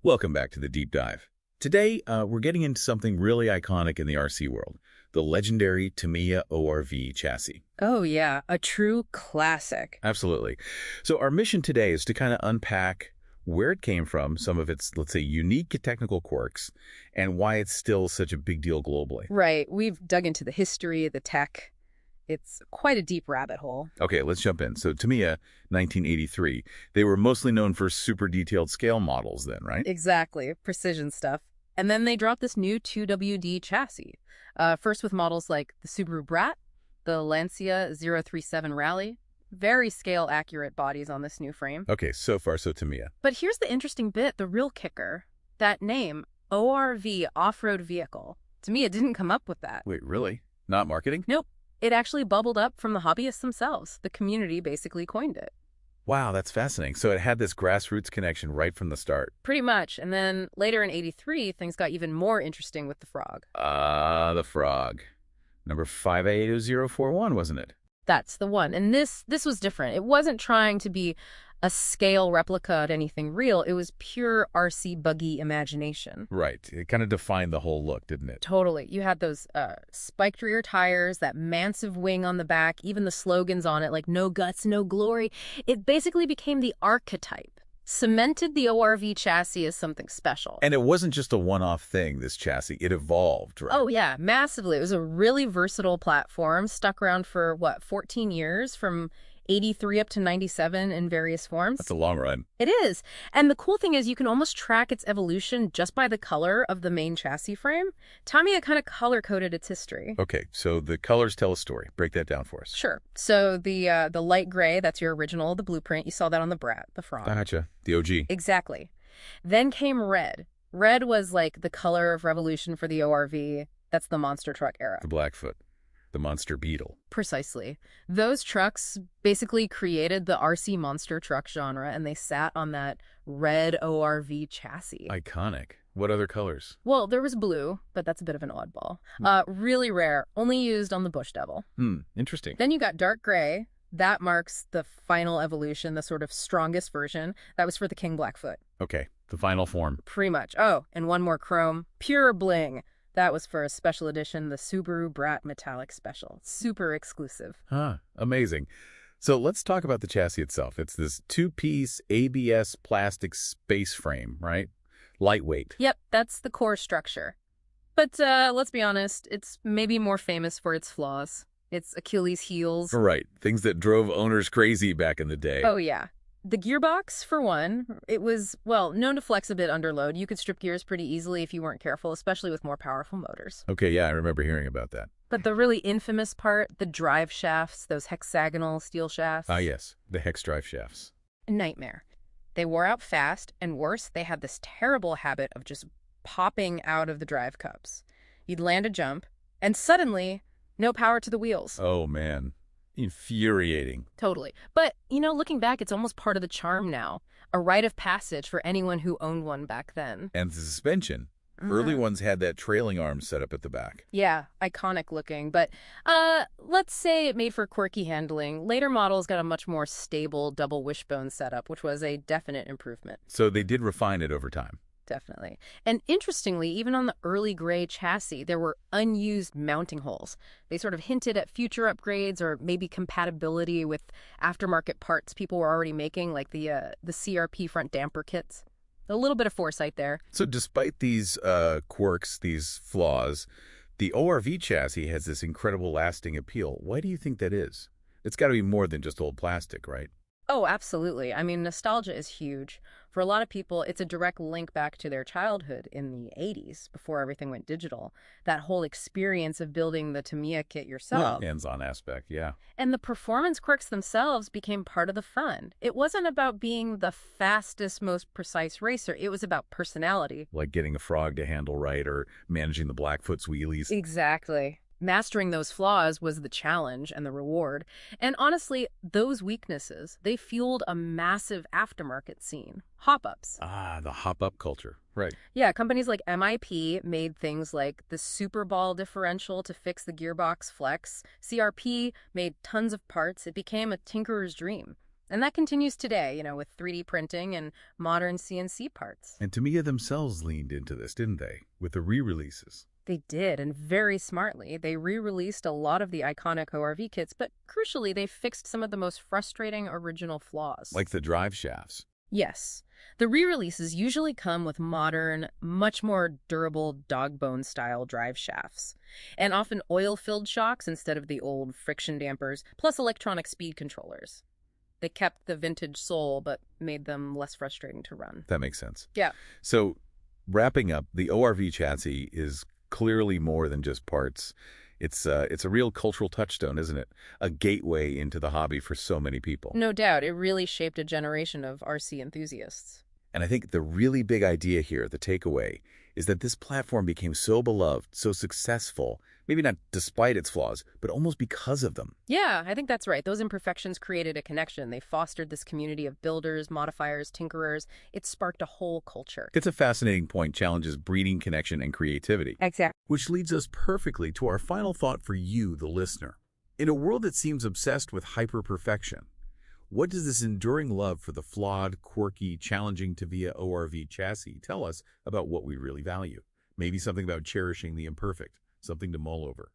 Welcome back to the Deep Dive. Today, we're getting into something really iconic in the RC world, the legendary Tamiya ORV chassis. Oh, yeah, a true classic. Absolutely. So our mission today is to kind of unpack where it came from, some of its, let's say, unique technical quirks, and why it's still such a big deal globally. Right, we've dug into the history, the tech. It's quite a deep rabbit hole. Okay, let's jump in. So Tamiya, 1983, they were mostly known for super detailed scale models then, right? Exactly, precision stuff. And then they dropped this new 2WD chassis. First with models like the Subaru Brat, the Lancia 037 Rally. Very scale-accurate bodies on this new frame. Okay, so far so Tamiya. But here's the interesting bit, the real kicker. That name, ORV, off-road vehicle. Tamiya didn't come up with that. Wait, really? Not marketing? Nope. It actually bubbled up from the hobbyists themselves. The community basically coined it. Wow, that's fascinating. So it had this grassroots connection right from the start. Pretty much. And then later in '83, things got even more interesting with the Frog. The Frog. Number 58041, wasn't it? That's the one. And this was different. It wasn't trying to be a scale replica of anything real. It was pure RC buggy imagination. Right. It kind of defined the whole look, didn't it? Totally. You had those spiked rear tires, that massive wing on the back, even the slogans on it, like no guts, no glory. It basically became the archetype. Cemented the ORV chassis as something special. And it wasn't just a one-off thing, this chassis. It evolved, right? Oh, yeah, massively. It was a really versatile platform, stuck around for, 14 years, from 83 up to 97 in various forms. That's a long run. It is. And the cool thing is you can almost track its evolution just by the color of the main chassis frame. Tamiya kind of color-coded its history. Okay, so the colors tell a story. Break that down for us. Sure. So the light gray, that's your original, the blueprint. You saw that on the Brat, the Frog. Gotcha. The OG. Exactly. Then came red. Red was like the color of revolution for the ORV. That's the monster truck era. The Blackfoot. The Monster Beetle. Precisely. Those trucks basically created the RC monster truck genre, and they sat on that red ORV chassis. Iconic. What other colors? Well, there was blue, but that's a bit of an oddball. Really rare, only used on the Bush Devil. Interesting. Then you got dark gray. That marks the final evolution, the sort of strongest version. That was for the King Blackfoot. Okay, the final form. Pretty much. Oh, and one more chrome. Pure bling. That was for a special edition, the Subaru Brat Metallic Special. Super exclusive. Amazing. So let's talk about the chassis itself. It's this two-piece ABS plastic space frame, right? Lightweight. Yep, that's the core structure. But let's be honest, it's maybe more famous for its flaws. Its Achilles heels. Right, things that drove owners crazy back in the day. Oh, yeah. The gearbox, for one, it was, known to flex a bit under load. You could strip gears pretty easily if you weren't careful, especially with more powerful motors. Okay, yeah, I remember hearing about that. But the really infamous part, the drive shafts, those hexagonal steel shafts. Yes, the hex drive shafts. Nightmare. They wore out fast, and worse, they had this terrible habit of just popping out of the drive cups. You'd land a jump, and suddenly, no power to the wheels. Oh, man. Infuriating. Totally. But, looking back, it's almost part of the charm now. A rite of passage for anyone who owned one back then. And the suspension. Early ones had that trailing arm set up at the back. Yeah, iconic looking. But let's say it made for quirky handling. Later models got a much more stable double wishbone setup, which was a definite improvement. So they did refine it over time. Definitely. And interestingly, even on the early gray chassis, there were unused mounting holes. They sort of hinted at future upgrades or maybe compatibility with aftermarket parts people were already making, like the CRP front damper kits. A little bit of foresight there. So despite these quirks, these flaws, the ORV chassis has this incredible lasting appeal. Why do you think that is? It's got to be more than just old plastic, right? Oh, absolutely. I mean, nostalgia is huge. For a lot of people, it's a direct link back to their childhood in the 80s, before everything went digital. That whole experience of building the Tamiya kit yourself. Hands-on aspect, yeah. And the performance quirks themselves became part of the fun. It wasn't about being the fastest, most precise racer. It was about personality. Like getting a frog to handle right or managing the Blackfoot's wheelies. Exactly. Mastering those flaws was the challenge and the reward. And honestly, those weaknesses, they fueled a massive aftermarket scene. Hop-ups. The hop-up culture. Right. Yeah, companies like MIP made things like the Super Ball differential to fix the gearbox flex. CRP made tons of parts. It became a tinkerer's dream. And that continues today, with 3D printing and modern CNC parts. And Tamiya themselves leaned into this, didn't they, with the re-releases? They did, and very smartly. They re-released a lot of the iconic ORV kits, but crucially, they fixed some of the most frustrating original flaws. Like the drive shafts. Yes. The re-releases usually come with modern, much more durable dog bone style drive shafts, and often oil-filled shocks instead of the old friction dampers, plus electronic speed controllers. They kept the vintage soul, but made them less frustrating to run. That makes sense. Yeah. So, wrapping up, the ORV chassis is clearly more than just parts. It's a real cultural touchstone, isn't it? A gateway into the hobby for so many people. No doubt, it really shaped a generation of RC enthusiasts. And I think the really big idea here, the takeaway, is that this platform became so beloved, so successful, maybe not despite its flaws, but almost because of them. Yeah, I think that's right. Those imperfections created a connection. They fostered this community of builders, modifiers, tinkerers. It sparked a whole culture. It's a fascinating point, challenges breeding connection and creativity. Exactly. Which leads us perfectly to our final thought for you, the listener. In a world that seems obsessed with hyper-perfection, what does this enduring love for the flawed, quirky, challenging Tamiya ORV chassis tell us about what we really value? Maybe something about cherishing the imperfect, something to mull over.